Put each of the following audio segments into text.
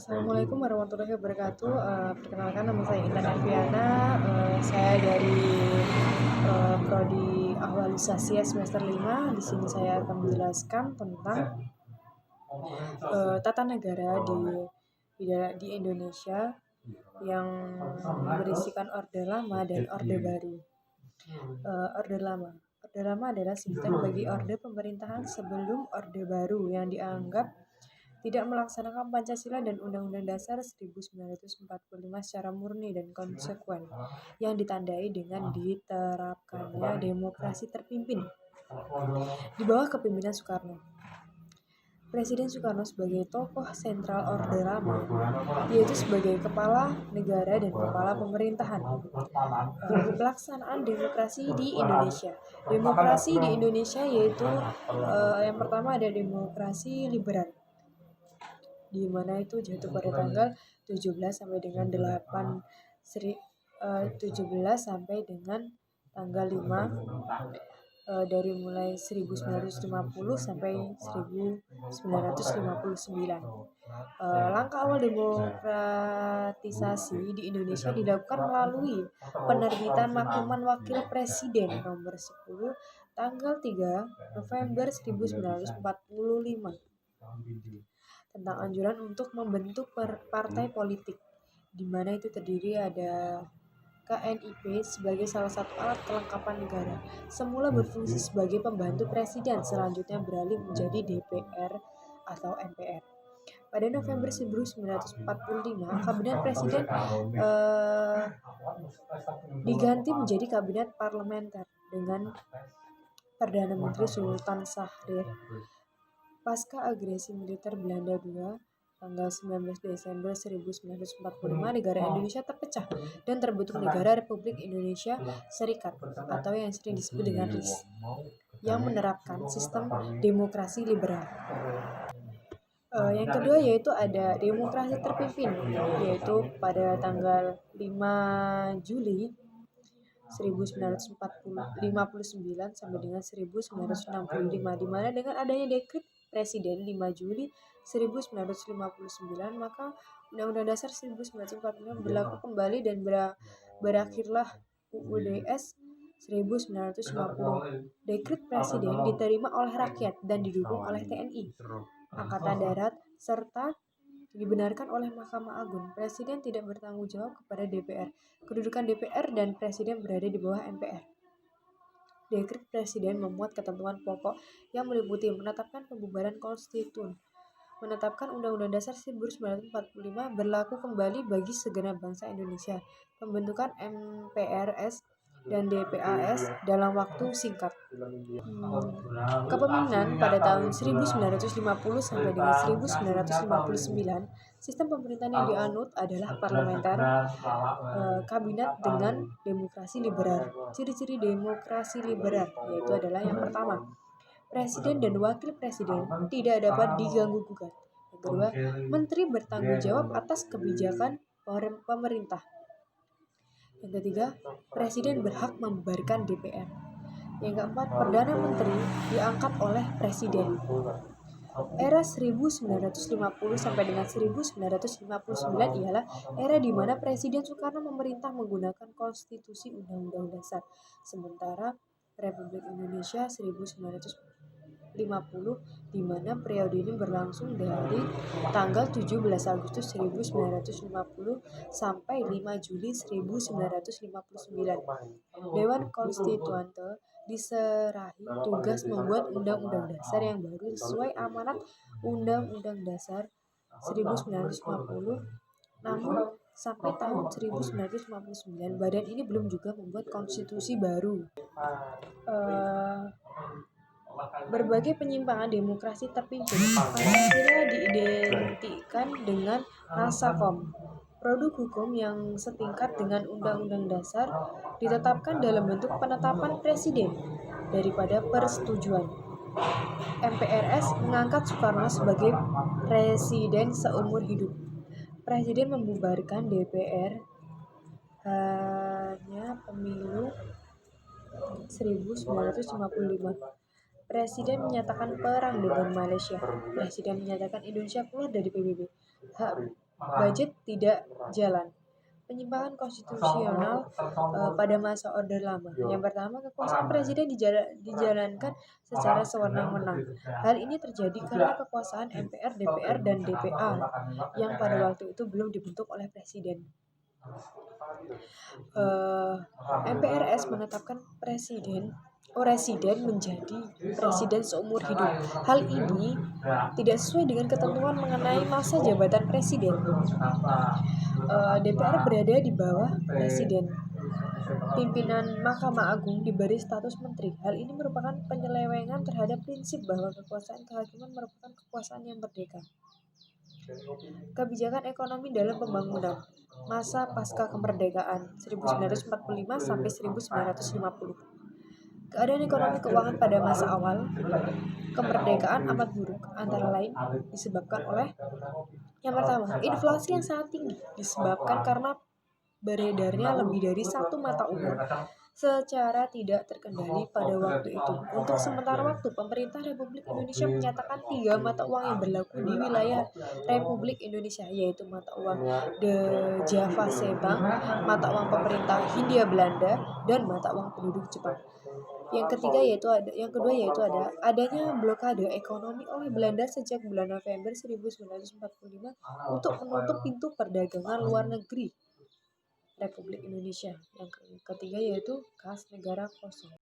Assalamualaikum warahmatullahi wabarakatuh. Perkenalkan nama saya Intan Arfiana. Saya dari Prodi Ahwalisasi semester 5. Di sini saya akan menjelaskan tentang tata negara di Indonesia yang berisikan Orde Lama dan Orde Baru. Orde Lama. Orde Lama adalah sebutan bagi orde pemerintahan sebelum Orde Baru yang dianggap tidak melaksanakan Pancasila dan Undang-Undang Dasar 1945 secara murni dan konsekuen, yang ditandai dengan diterapkannya demokrasi terpimpin di bawah kepemimpinan Soekarno. Presiden Soekarno sebagai tokoh sentral Orde Lama, yaitu sebagai kepala negara dan kepala pemerintahan. Pelaksanaan demokrasi di Indonesia. Demokrasi di Indonesia yaitu yang pertama ada demokrasi liberal, di mana itu jatuh pada tanggal 17 sampai dengan 17 sampai dengan tanggal 5 dari mulai 1950 sampai 1959. Langkah awal demokratisasi di Indonesia dilakukan melalui penerbitan Makluman Wakil Presiden nomor 10 tanggal 3 November 1945 tentang anjuran untuk membentuk partai politik, di mana itu terdiri ada KNIP sebagai salah satu alat kelengkapan negara. Semula berfungsi sebagai pembantu presiden, selanjutnya beralih menjadi DPR atau MPR. Pada November 1945, kabinet presiden diganti menjadi kabinet parlementer dengan Perdana Menteri Sultan Syahrir. Pasca agresi militer Belanda II, tanggal 19 Desember 1945, negara Indonesia terpecah dan terbentuk Negara Republik Indonesia Serikat atau yang sering disebut dengan RIS, yang menerapkan sistem demokrasi liberal. Yang kedua yaitu ada demokrasi terpimpin, yaitu pada tanggal 5 Juli 1959 sampai dengan 1965, di mana dengan adanya dekret Presiden 5 Juli 1959, maka Undang-Undang Dasar 1945 berlaku kembali dan berakhirlah UUDS 1950. Dekret Presiden diterima oleh rakyat dan didukung oleh TNI, Angkatan Darat, serta dibenarkan oleh Mahkamah Agung. Presiden tidak bertanggung jawab kepada DPR. Kedudukan DPR dan Presiden berada di bawah MPR. Dekret Presiden memuat ketentuan pokok yang meliputi menetapkan pembubaran konstitusi, menetapkan Undang-Undang Dasar 1945 berlaku kembali bagi segenap bangsa Indonesia, pembentukan MPRS dan DPAS dalam waktu singkat. Kepemimpinan pada tahun 1950 sampai dengan 1959, sistem pemerintahan yang dianut adalah parlementer, kabinet dengan demokrasi liberal. Ciri-ciri demokrasi liberal yaitu adalah yang pertama, Presiden dan Wakil Presiden tidak dapat diganggu-gugat. Yang kedua, Menteri bertanggung jawab atas kebijakan pemerintah. Yang ketiga, Presiden berhak membubarkan DPR. Yang keempat, Perdana Menteri diangkat oleh Presiden. Era 1950 sampai dengan 1959 ialah era di mana Presiden Soekarno memerintah menggunakan konstitusi Undang-Undang Dasar. Sementara Republik Indonesia 1950, di mana periode ini berlangsung dari tanggal 17 Agustus 1950 sampai 5 Juli 1959. Dewan Konstituante diserahi tugas membuat Undang-Undang Dasar yang baru sesuai amanat Undang-Undang Dasar 1950. Namun sampai tahun 1959 badan ini belum juga membuat konstitusi baru. Berbagai penyimpangan demokrasi terpimpin akhirnya diidentikan dengan Nasakom. Produk hukum yang setingkat dengan Undang-Undang Dasar ditetapkan dalam bentuk penetapan Presiden daripada persetujuan. MPRS mengangkat Soekarno sebagai Presiden seumur hidup. Presiden membubarkan DPR hanya pemilu 1955. Presiden menyatakan perang dengan Malaysia. Presiden menyatakan Indonesia keluar dari PBB. budget tidak jalan. Penyimpangan konstitusional pada masa Orde Lama. Yang pertama, kekuasaan presiden dijalankan secara sewenang-wenang. Hal ini terjadi karena kekuasaan MPR, DPR, dan DPA yang pada waktu itu belum dibentuk oleh presiden. MPRS menetapkan residen menjadi presiden seumur hidup. Hal ini tidak sesuai dengan ketentuan mengenai masa jabatan presiden. DPR berada di bawah presiden. Pimpinan Mahkamah Agung diberi status menteri. Hal ini merupakan penyelewengan terhadap prinsip bahwa kekuasaan kehakiman merupakan kekuasaan yang merdeka. Kebijakan ekonomi dalam pembangunan masa pasca kemerdekaan 1945 sampai 1950. Keadaan ekonomi keuangan pada masa awal kemerdekaan amat buruk, antara lain disebabkan oleh yang pertama, inflasi yang sangat tinggi disebabkan karena beredarnya lebih dari satu mata uang secara tidak terkendali pada waktu itu. Untuk sementara waktu, pemerintah Republik Indonesia menyatakan 3 mata uang yang berlaku di wilayah Republik Indonesia, yaitu mata uang De Javase Bank, mata uang pemerintah Hindia Belanda, dan mata uang penduduk Jepang. Yang kedua yaitu adanya blokade ekonomi oleh Belanda sejak bulan November 1945 untuk menutup pintu perdagangan luar negeri Republik Indonesia. Yang ketiga yaitu kas negara kosong.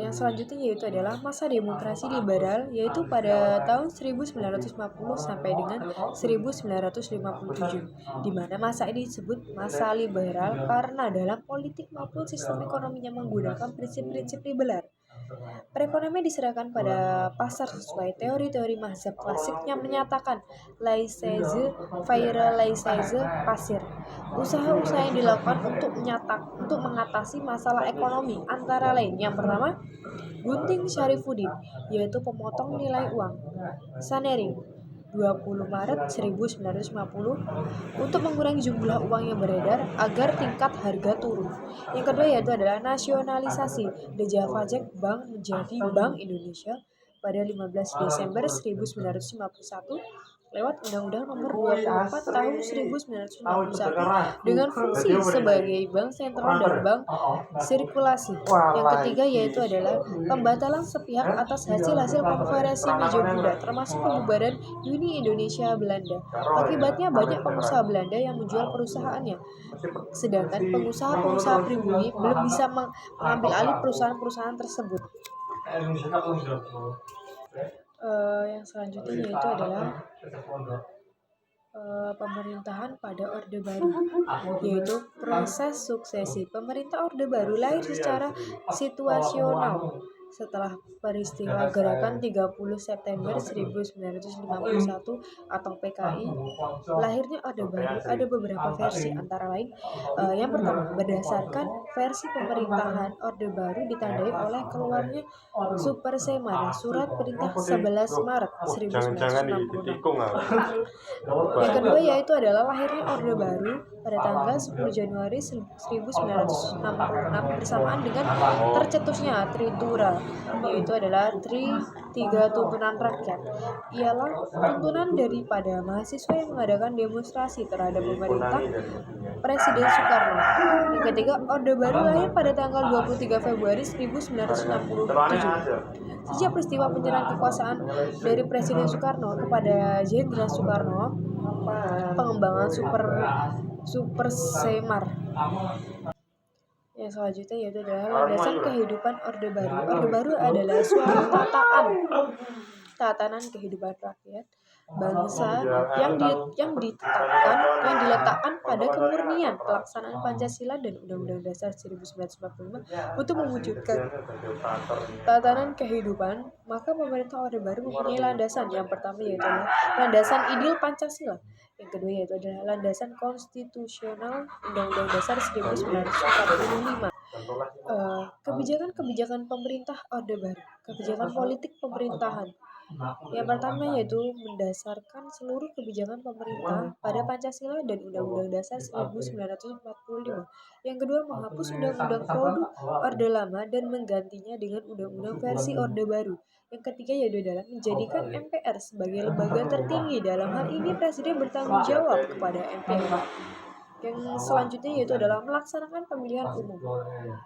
Yang selanjutnya yaitu adalah masa demokrasi liberal, yaitu pada tahun 1950 sampai dengan 1957, di mana masa ini disebut masa liberal karena dalam politik maupun sistem ekonominya menggunakan prinsip-prinsip liberal. Perekonomian diserahkan pada pasar sesuai teori-teori mazhab klasik yang menyatakan laissez-faire, laissez-passer. Usaha-usaha yang dilakukan untuk mengatasi masalah ekonomi antara lain yang pertama, gunting Syarifuddin, yaitu pemotong nilai uang. Sanering 20 Maret 1950 untuk mengurangi jumlah uang yang beredar agar tingkat harga turun. Yang kedua yaitu adalah nasionalisasi. The Java Jack Bank menjadi Bank Indonesia pada 15 Desember 1951 lewat Undang-Undang Nomor 24 Tahun 1951 dengan fungsi sebagai bank sentral dan bank sirkulasi. Yang ketiga yaitu adalah pembatalan sepihak atas hasil-hasil konferensi meja Buda, termasuk pembubaran Uni Indonesia Belanda. Akibatnya banyak pengusaha Belanda yang menjual perusahaannya, sedangkan pengusaha-pengusaha pribumi belum bisa mengambil alih perusahaan-perusahaan tersebut. Yang selanjutnya yaitu adalah pemerintahan pada Orde Baru, yaitu proses suksesi. Pemerintah Orde Baru lahir secara situasional setelah peristiwa Gerakan 30 September 1951 atau PKI. Lahirnya Orde Baru ada beberapa versi, antara lain yang pertama, berdasarkan versi pemerintahan Orde Baru ditandai oleh keluarnya Super Semar, Surat Perintah 11 Maret 1966. Yang kedua yaitu adalah lahirnya Orde Baru pada tanggal 10 Januari 1966 bersamaan dengan tercetusnya Tritura, yaitu adalah tiga tuntunan rakyat. Ialah tuntunan daripada mahasiswa yang mengadakan demonstrasi terhadap pemerintah Presiden Soekarno. Yang ketiga, Orde Baru lahir pada tanggal 23 Februari 1967. Sejak peristiwa penyerahan kekuasaan dari Presiden Soekarno kepada Jenderal Soekarno, pengembangan Super Semar. Yang selanjutnya yaitu adalah landasan kehidupan Orde Baru. Orde Baru adalah suatu tatanan kehidupan rakyat bangsa yang diletakkan pada kemurnian pelaksanaan Pancasila dan Undang-Undang Dasar 1945 untuk mewujudkan tatanan kehidupan. Maka pemerintah Orde Baru mempunyai landasan. Yang pertama yaitu landasan ideal Pancasila. Yang kedua yaitu adalah landasan konstitusional Undang-Undang Dasar 1945. Kebijakan pemerintah Orde Baru. Kebijakan politik pemerintahan. Yang pertama yaitu mendasarkan seluruh kebijakan pemerintah pada Pancasila dan Undang-Undang Dasar 1945. Yang kedua, menghapus Undang-Undang Produk Orde Lama dan menggantinya dengan Undang-Undang versi Orde Baru. Yang ketiga yaitu adalah menjadikan MPR sebagai lembaga tertinggi. Dalam hal ini Presiden bertanggung jawab kepada MPR. Yang selanjutnya yaitu adalah melaksanakan pemilihan umum.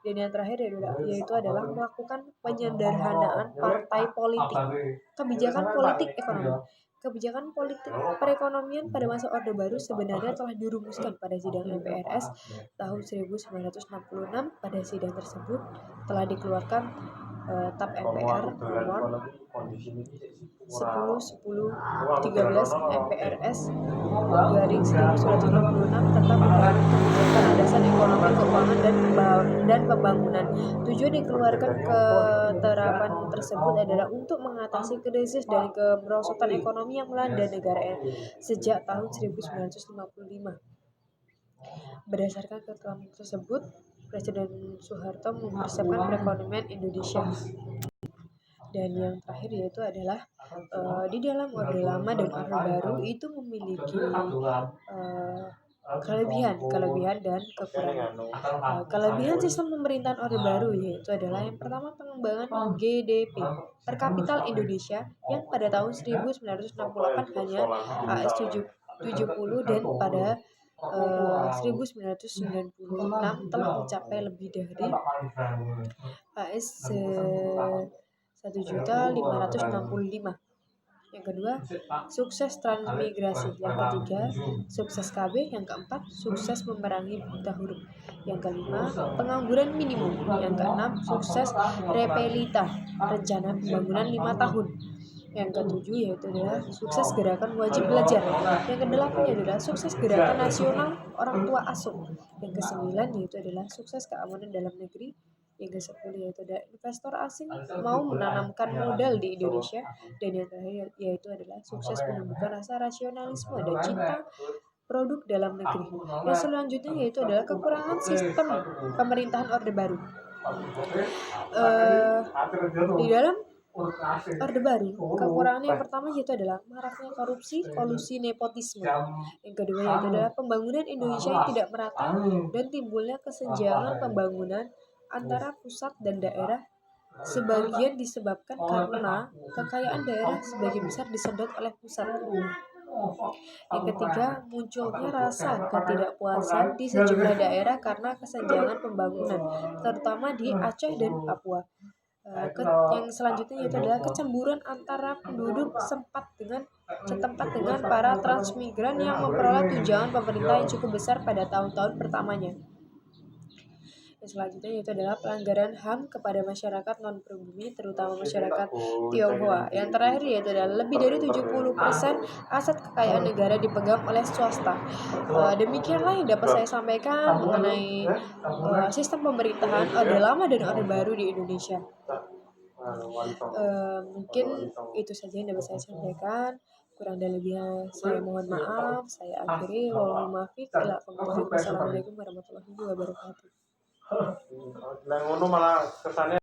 Dan yang terakhir yaitu adalah melakukan penyederhanaan partai politik. Kebijakan politik ekonomi. Kebijakan politik perekonomian pada masa Orde Baru sebenarnya telah dirumuskan pada sidang MPRS tahun 1966. Pada sidang tersebut telah dikeluarkan TAP MPR nomor 10 MPRS garing 1966 tentang pembangunan kebijakan landasan ekonomi, keuangan, dan pembangunan. Tujuan dikeluarkan keterapan tersebut adalah untuk mengatasi krisis dan kemerosotan ekonomi yang melanda negara sejak tahun 1955. Berdasarkan ketetapan tersebut, Presiden Soeharto mempersiapkan perekonomian Indonesia. Dan yang terakhir yaitu adalah di dalam Orde Lama dan Orde Baru itu memiliki kelebihan dan kekurangan. Kelebihan sistem pemerintahan Orde Baru yaitu adalah yang pertama pengembangan GDP per kapital Indonesia yang pada tahun 1968 hanya AS 70 dan pada 1996 telah mencapai lebih dari AS 1.565.000. Yang kedua, sukses transmigrasi. Yang ketiga, sukses KB. Yang keempat, sukses memerangi buta huruf. Yang kelima, pengangguran minimum. Yang keenam, sukses repelita, rencana pembangunan 5 tahun. Yang ketujuh yaitu adalah sukses gerakan wajib belajar. Yang kedelapan adalah sukses gerakan nasional orang tua asuh. Yang kesembilan yaitu adalah sukses keamanan dalam negeri. Yang ke-10 yaitu ada investor asing mau menanamkan modal di Indonesia. Dan yang terakhir yaitu adalah sukses menumbuhkan rasa rasionalisme dan cinta produk dalam negeri. Yang selanjutnya yaitu adalah kekurangan sistem pemerintahan Orde Baru. Di dalam Orde Baru, kekurangan yang pertama yaitu adalah maraknya korupsi, kolusi, nepotisme. Yang kedua yaitu adalah pembangunan Indonesia yang tidak merata dan timbulnya kesenjangan pembangunan antara pusat dan daerah, sebagian disebabkan karena kekayaan daerah sebagian besar disedot oleh pusat. Yang ketiga, munculnya rasa ketidakpuasan di sejumlah daerah karena kesenjangan pembangunan, terutama di Aceh dan Papua. Yang selanjutnya yaitu adalah kecemburuan antara penduduk setempat dengan para transmigran yang memperoleh tunjangan pemerintah yang cukup besar pada tahun-tahun pertamanya. Yang selanjutnya yaitu adalah pelanggaran HAM kepada masyarakat non-pribumi, terutama masyarakat Tionghoa. Yang terakhir yaitu adalah lebih dari 70% aset kekayaan negara dipegang oleh swasta. Demikianlah yang dapat saya sampaikan mengenai sistem pemerintahan Orde Lama dan Orde Baru di Indonesia. Mungkin itu saja yang dapat saya sampaikan. Kurang dan lebihnya saya mohon maaf. Saya akhiri. Wassalamualaikum warahmatullahi wabarakatuh.